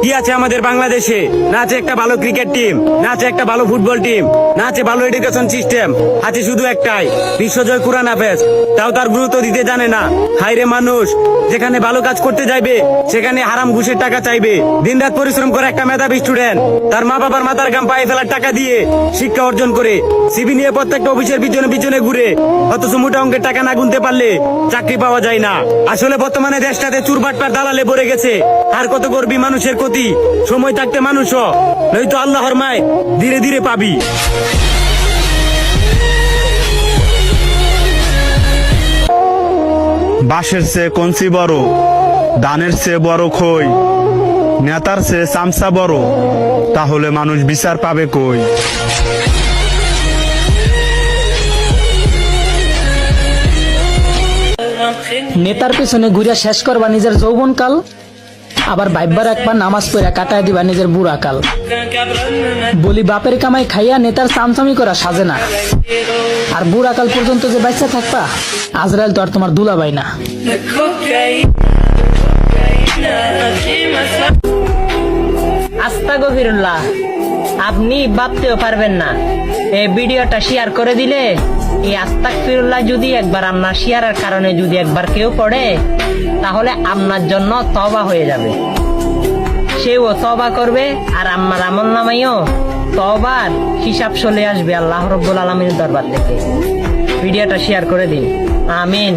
কি আছে আমাদের বাংলাদেশে? না আছে একটা ভালো ক্রিকেট টিম, না আছে একটা ভালো ফুটবল টিম, না আছে ভালো এডুকেশন সিস্টেম, আছে শুধু একটাই বিশ্বজয় কুরআন হাফেজ। তাও তার গুরুত্ব দিতে জানে না। হায়রে মানুষ, যেখানে ভালো কাজ করতে যাইবে সেখানে হারাম ঘুষের টাকা চাইবে। দিনরাত পরিশ্রম করে একটা মেধাবী স্টুডেন্ট তার মা বাবার মাথার ঘাম পায়ে ফেলার টাকা দিয়ে শিক্ষা অর্জন করে সিভি নিয়ে প্রত্যেকটা অফিসের পিছনে পিছনে ঘুরে, অথচ মোটা অঙ্কের টাকা না গুনতে পারলে চাকরি পাওয়া যায় না। আসলে বর্তমানে দেশটাতে চুরবাটপার দালালে ভরে গেছে। আর কত করবি মানুষের ক্ষতি? সময় থাকতে মানুষ হ, নয়তো আল্লাহর মায় ধীরে ধীরে পাবি। বাঁশের চেয়ে কঞ্চি বড়, ধানের চেয়ে বড় খই, নেতার চেয়ে চামচা বড়, তাহলে মানুষ বিচার পাবে কই? নেতার পেছনে ঘুরে শেষ করবা নিজের যৌবনকাল, আবার বাইবার একবার নামাজ পড়া কাটায় দিবা নিজের বুড়া কাল। বলি বাপের কামাই খাইয়া নেতার চামচামি করা সাজে না, আর বুড়া কাল পর্যন্ত যে বাচ্চা থাকবা, আজরাইল তো আর তোমার দুলাভাই না। আস্তাগফিরুল্লাহ, আপনি ভাবতেও পারবেন না এই ভিডিওটা শেয়ার করে দিলে এই আস্তাগফিরুল্লাহ যদি একবার আপনার শেয়ারের কারণে যদি একবার কেউ পড়ে, তাহলে আপনার জন্য তওবা হয়ে যাবে। সেও তওবা করবে আর আমার আমলনামায়ও তওবার হিসাব চলে আসবে আল্লাহ রাব্বুল আলামিনের দরবার থেকে। ভিডিওটা শেয়ার করে দিন। আমিন।